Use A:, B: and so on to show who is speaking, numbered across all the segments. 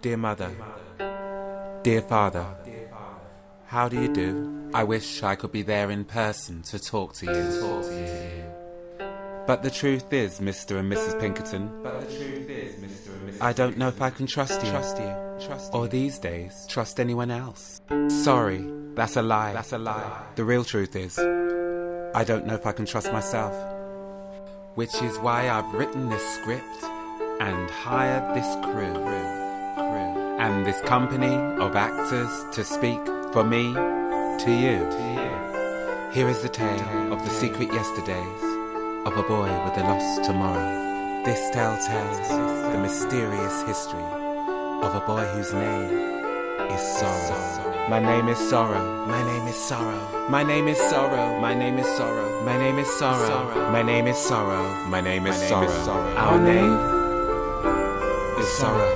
A: Dear Mother, dear Father, how do you do? I wish I could be there in person to talk to you. But the truth is, Mr. and Mrs. Pinkerton, I don't know if I can trust you. Or these days, trust anyone else. Sorry, that's a lie. The real truth is, I don't know if I can trust myself. Which is why I've written this script and hired this crew and this company of actors to speak for me to you. Here is the tale of the secret yesterdays of a boy with a lost tomorrow. This tale tells the mysterious history of a boy whose name is Sorrow. My name is Sorrow. My name is Sorrow. My name is Sorrow. My name is Sorrow. My name is Sorrow. My name is Sorrow. My name is Sorrow. Our name is Sorrow.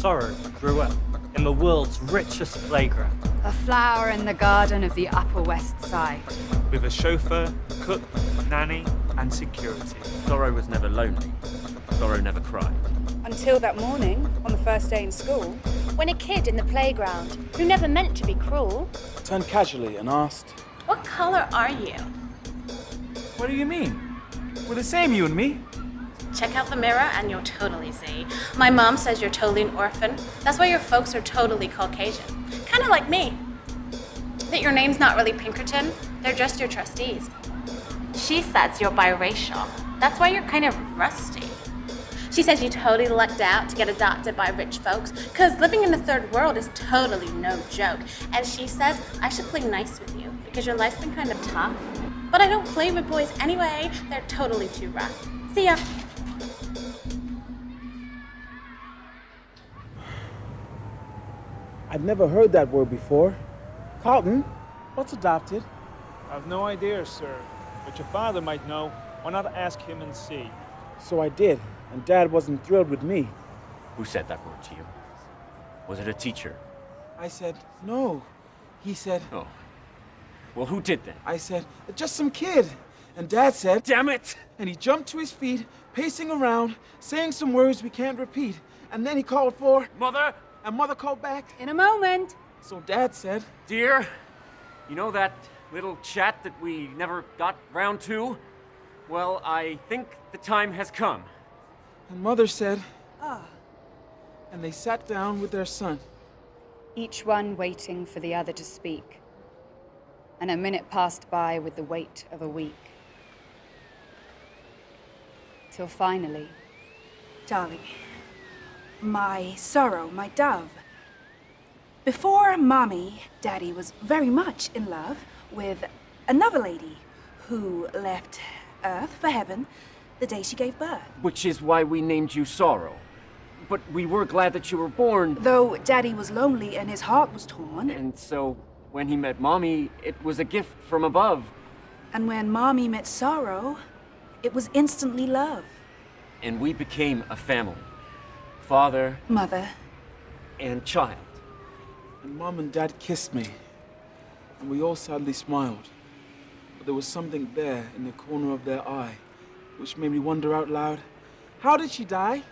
B: Sorrow grew up in the world's richest playground.
C: A flower in the garden of the Upper West Side.
B: With a chauffeur, cook, nanny, and security.
D: Sorrow was never lonely. Sorrow never cried.
E: Until that morning, on the first day in school,
F: when a kid in the playground, who never meant to be cruel,
G: turned casually and asked,
F: "What color are you?"
G: "What do you mean? We're the same, you and me."
F: Check out the mirror and you'll totally see. My mom says you're totally an orphan. That's why your folks are totally Caucasian. Kind of like me. That your name's not really Pinkerton, they're just your trustees. She says you're biracial. That's why you're kind of rusty. She says you totally lucked out to get adopted by rich folks, because living in the third world is totally no joke. And she says I should play nice with you, because your life's been kind of tough. But I don't play with boys anyway, they're totally too rough. See ya.
G: I'd never heard that word before. Carlton, what's adopted?
H: I've no idea, sir. But your father might know. Why not ask him and see?
G: So I did, and Dad wasn't thrilled with me.
D: Who said that word to you? Was it a teacher?
G: I said, no. He said...
D: Oh. Well, who did then?
G: I said, just some kid. And Dad said...
D: Damn it!
G: And he jumped to his feet, pacing around, saying some words we can't repeat. And then he called for...
D: Mother!
G: And Mother called back...
E: In a moment.
G: So Dad said...
D: Dear, you know that little chat that we never got round to? Well, I think the time has come.
G: And Mother said... Ah. And they sat down with their son.
C: Each one waiting for the other to speak. And a minute passed by with the wait of a week. Till finally...
E: Darling, my Sorrow, my dove. Before Mommy, Daddy was very much in love with another lady who left Earth for heaven the day she gave birth.
D: Which is why we named you Sorrow. But we were glad that you were born.
E: Though Daddy was lonely and his heart was torn.
D: And so, when he met Mommy, it was a gift from above.
E: And when Mommy met Sorrow, it was instantly love.
D: And we became a family. Father,
E: Mother,
D: and child.
G: And Mom and Dad kissed me. And we all sadly smiled. But there was something there in the corner of their eye, which made me wonder out loud, how did she die?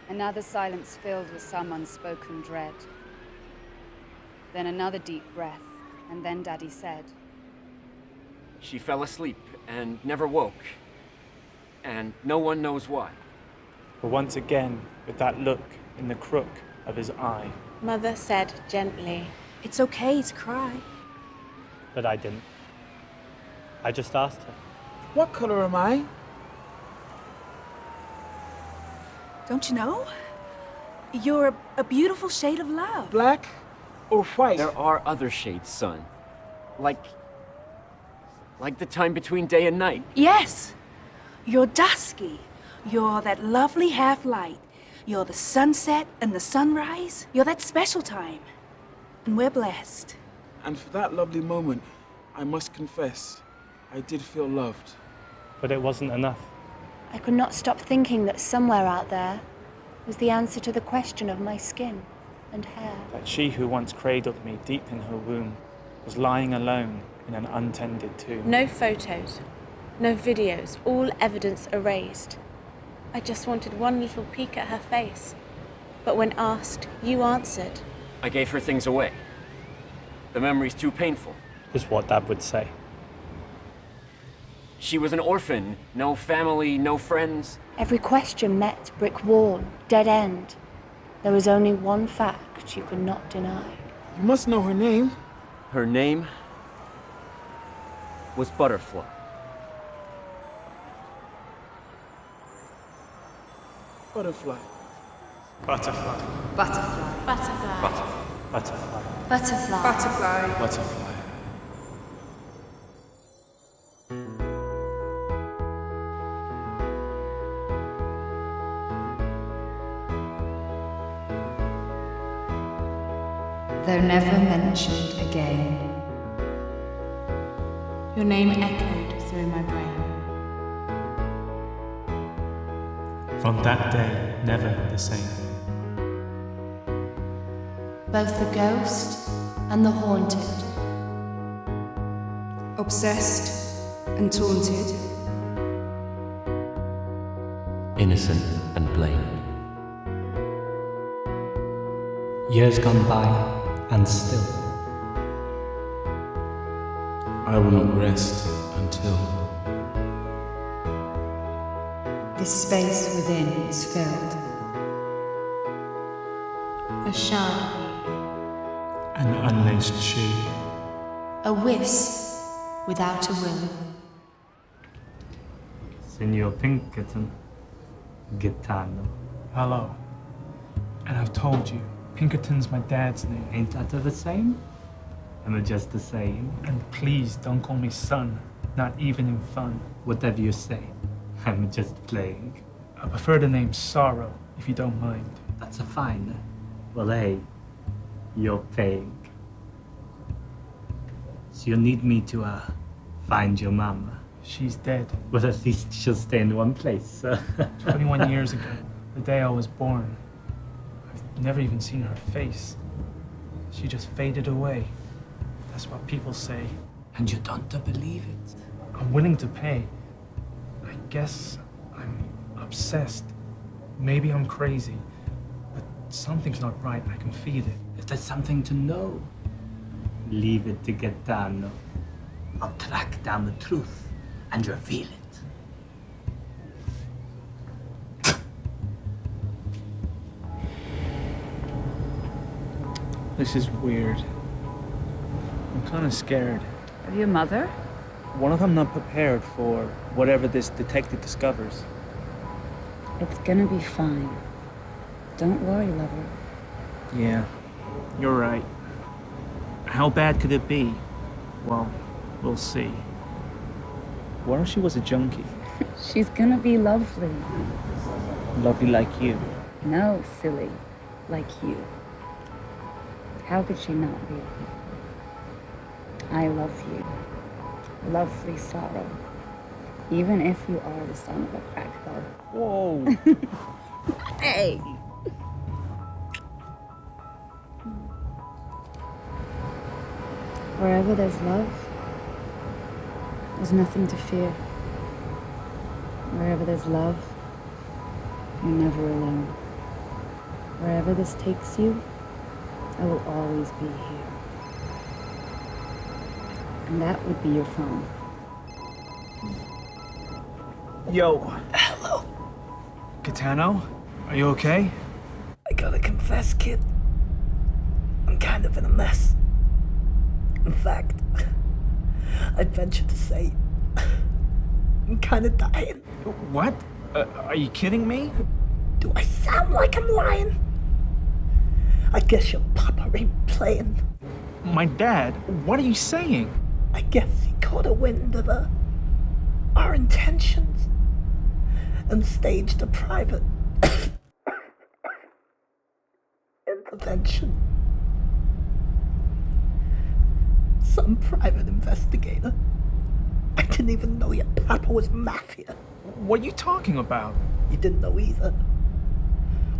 C: Another silence filled with some unspoken dread. Then another deep breath, and then Daddy said,
D: She fell asleep and never woke. And no one knows why.
B: But once again, with that look in the crook of his eye.
F: Mother said gently,
E: "It's okay to cry."
B: But I didn't. I just asked her.
G: What color am I?
E: Don't you know? You're a beautiful shade of love.
G: Black? or white.
D: There are other shades, son. Like the time between day and night.
E: Yes. You're dusky. You're that lovely half-light. You're the sunset and the sunrise. You're that special time. And we're blessed.
G: And for that lovely moment, I must confess, I did feel loved.
B: But it wasn't enough.
F: I could not stop thinking that somewhere out there was the answer to the question of my skin and hair.
H: That she who once cradled me deep in her womb was lying alone in an untended tomb.
F: No photos, no videos, all evidence erased. I just wanted one little peek at her face. But when asked, you answered.
D: I gave her things away. The memory's too painful.
B: Is what Dad would say.
D: She was an orphan, no family, no friends.
F: Every question met brick wall, dead end. There was only one fact you could not deny.
G: You must know her name.
D: Her name was Butterfly.
G: Butterfly.
B: Butterfly.
C: Butterfly.
F: Butterfly.
B: Butterfly.
F: Butterfly.
C: Butterfly.
G: Butterfly.
C: Though never mentioned again.
F: Your name echoed through my brain.
I: From that day, never the same.
F: Both the ghost and the haunted.
C: Obsessed and taunted.
J: Innocent and blamed.
I: Years gone by, and still.
G: I will not rest until
C: This space within is filled.
F: A shard.
I: An unlaced shoe.
F: A wisp without a will.
K: Signor Pinkerton. Gitano.
H: Hello. And I've told you, Pinkerton's my dad's name.
K: Ain't that the same? Am I just the same?
H: And please don't call me son, not even in fun.
K: Whatever you say. I'm just playing.
H: I prefer the name Sorrow, if you don't mind.
K: That's a fine. Well, hey, you're paying. So you need me to, find your mama?
H: She's dead.
K: Well, at least she'll stay in one place.
H: 21 years ago, the day I was born. I've never even seen her face. She just faded away. That's what people say.
K: And you don't believe it?
H: I'm willing to pay. I guess I'm obsessed. Maybe I'm crazy. But something's not right. I can feel it.
K: If there's something to know, leave it to Gaetano. I'll track down the truth and reveal it.
H: This is weird. I'm kind of scared.
C: Of your mother?
H: One of them not prepared for whatever this detective discovers.
C: It's gonna be fine. Don't worry, lover.
H: Yeah, you're right. How bad could it be? Well, we'll see. What if she was a junkie?
C: She's gonna be lovely.
H: Lovely like you.
C: No, silly. Like you. How could she not be? I love you. Lovely Sorrow. Even if you are the son of a crackpot.
H: Whoa!
C: Hey! Wherever there's love, there's nothing to fear. Wherever there's love, you're never alone. Wherever this takes you, I will always be here. And that would be your phone.
H: Yo.
K: Hello.
H: Gaetano, are you okay?
K: I gotta confess, kid. I'm kind of in a mess. In fact, I'd venture to say I'm kind of dying.
H: What? Are you kidding me?
K: Do I sound like I'm lying? I guess your papa ain't plane.
H: My dad? What are you saying?
K: I guess he caught a wind of our intentions and staged a private intervention. Some private investigator. I didn't even know your papa was mafia.
H: What are you talking about?
K: You didn't know either.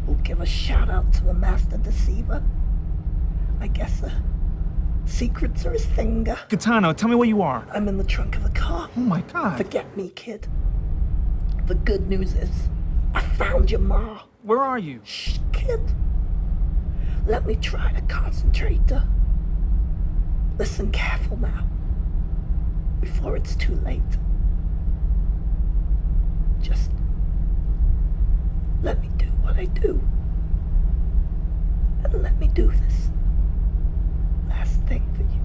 K: We'll give a shout out to the master deceiver. I guess secrets are his finger.
H: Gitano, tell me where you are.
K: I'm in the trunk of a car.
H: Oh my God.
K: Forget me, kid. The good news is, I found your ma.
H: Where are you?
K: Shh, kid. Let me try to concentrate. Listen careful now. Before it's too late. Just let me do what I do. And let me do this last thing for you.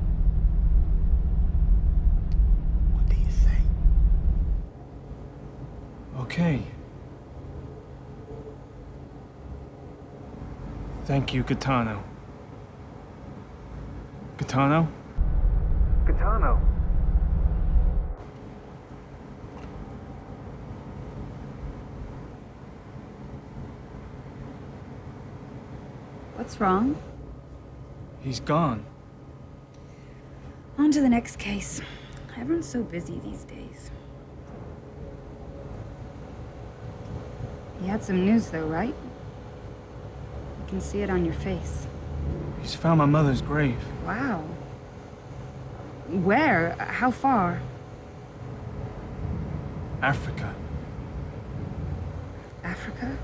K: What do you say?
H: Okay. Thank you, Gitano. Gitano? Gitano.
C: What's wrong?
H: He's gone.
C: On to the next case. Everyone's so busy these days. You had some news though, right? I can see it on your face.
H: He's found my mother's grave.
C: Wow. Where? How far?
H: Africa.
C: Africa?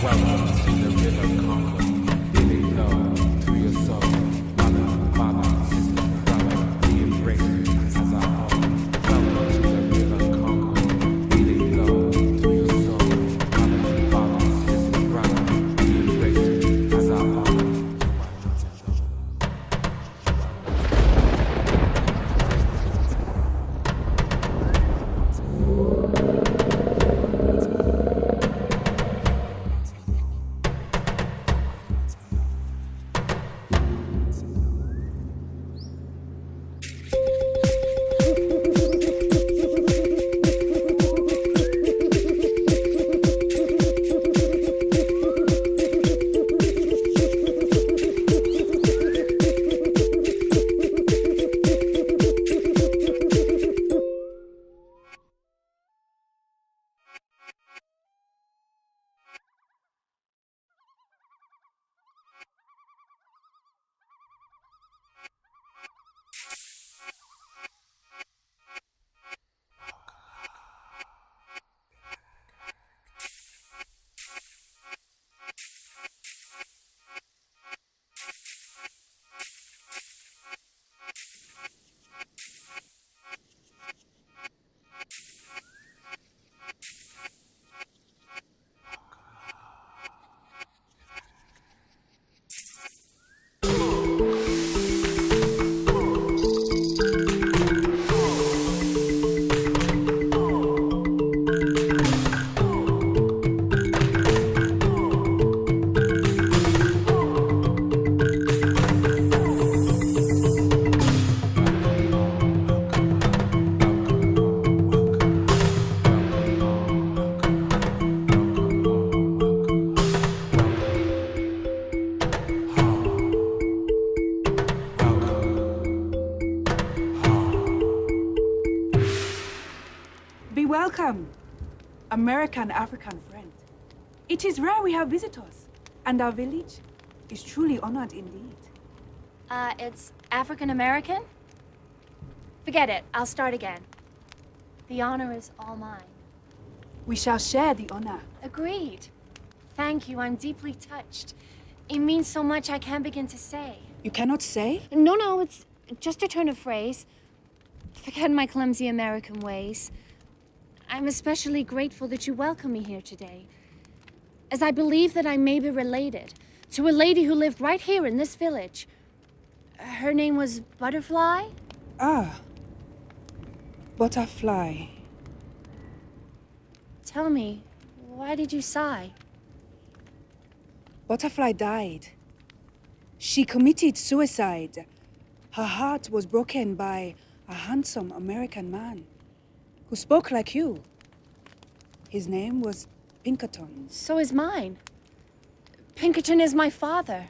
A: Welcome to the river Congo. Feeling low to your
E: Welcome, American African friend. It is rare we have visitors, and our village is truly honored indeed.
F: It's African American? Forget it. I'll start again. The honor is all mine.
E: We shall share the honor.
F: Agreed. Thank you. I'm deeply touched. It means so much I can't begin to say.
E: You cannot say?
F: No, it's just a turn of phrase. Forget my clumsy American ways. I'm especially grateful that you welcome me here today, as I believe that I may be related to a lady who lived right here in this village. Her name was Butterfly?
E: Ah, Butterfly.
F: Tell me, why did you sigh?
E: Butterfly died. She committed suicide. Her heart was broken by a handsome American man who spoke like you. His name was Pinkerton.
F: So is mine. Pinkerton is my father.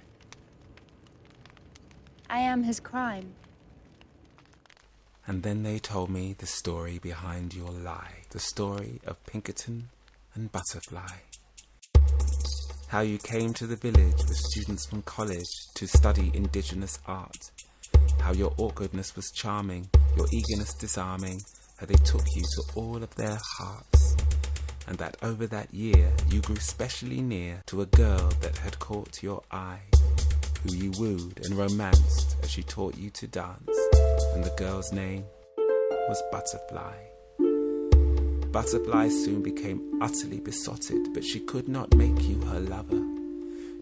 F: I am his crime.
A: And then they told me the story behind your lie, the story of Pinkerton and Butterfly. How you came to the village with students from college to study indigenous art. How your awkwardness was charming, your eagerness disarming, how they took you to all of their hearts. And that over that year you grew specially near to a girl that had caught your eye, who you wooed and romanced as she taught you to dance. And the girl's name was Butterfly. Butterfly soon became utterly besotted, but she could not make you her lover.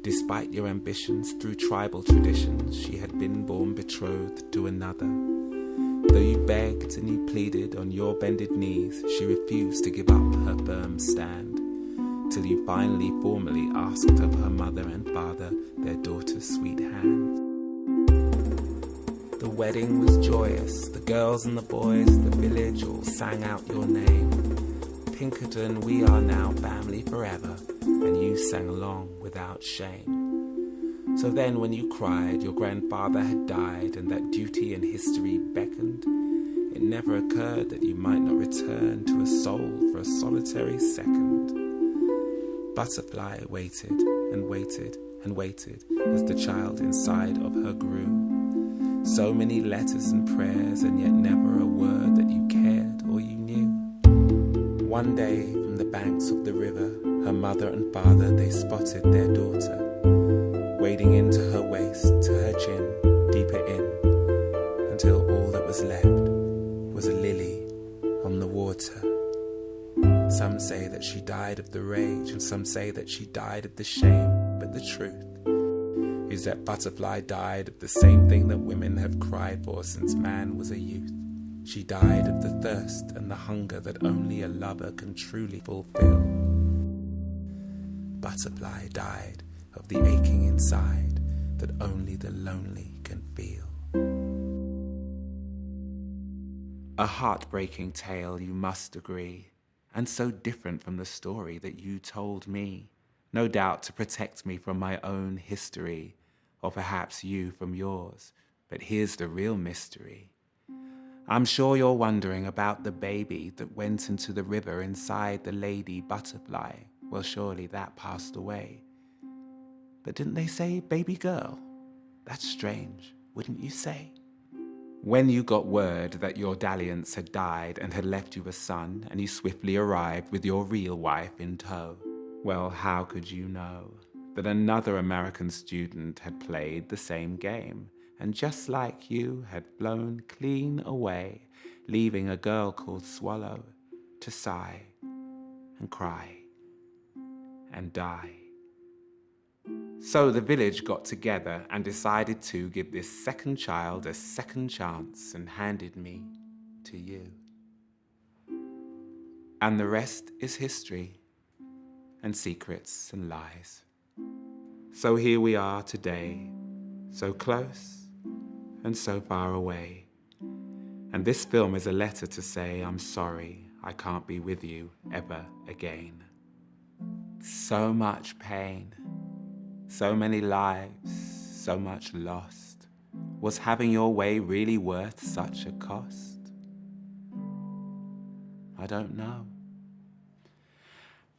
A: Despite your ambitions, through tribal traditions, she had been born betrothed to another. Though you begged and you pleaded on your bended knees, she refused to give up her firm stand, till you finally formally asked of her mother and father their daughter's sweet hand. The wedding was joyous, the girls and the boys, the village all sang out your name. Pinkerton, we are now family forever, and you sang along without shame. So then when you cried your grandfather had died and that duty and history beckoned, it never occurred that you might not return to a soul for a solitary second. Butterfly waited and waited and waited as the child inside of her grew. So many letters and prayers, and yet never a word that you cared or you knew. One day, from the banks of the river, her mother and father, they spotted their daughter, wading into her waist, to her chin, deeper in, until all that was left was a lily on the water. Some say that she died of the rage, and some say that she died of the shame, but the truth is that Butterfly died of the same thing that women have cried for since man was a youth. She died of the thirst and the hunger that only a lover can truly fulfill. Butterfly died of the aching inside that only the lonely can feel. A heartbreaking tale, you must agree, and so different from the story that you told me. No doubt to protect me from my own history, or perhaps you from yours. But here's the real mystery. I'm sure you're wondering about the baby that went into the river inside the lady Butterfly. Well, surely that passed away. But didn't they say baby girl? That's strange, wouldn't you say? When you got word that your dalliance had died and had left you a son, and you swiftly arrived with your real wife in tow, well, how could you know that another American student had played the same game, and just like you had flown clean away, leaving a girl called Swallow to sigh and cry and die. So the village got together and decided to give this second child a second chance and handed me to you. And the rest is history and secrets and lies. So here we are today, so close and so far away. And this film is a letter to say I'm sorry I can't be with you ever again. So much pain, so many lives, so much lost. Was having your way really worth such a cost? I don't know.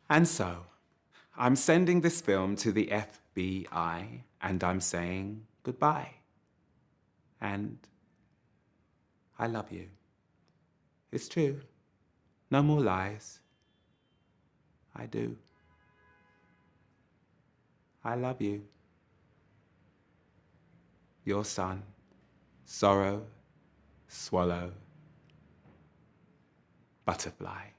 A: And so, I'm sending this film to the FBI, and I'm saying goodbye. And I love you. It's true. No more lies. I do. I love you. Your son, Sorrow, Swallow, Butterfly.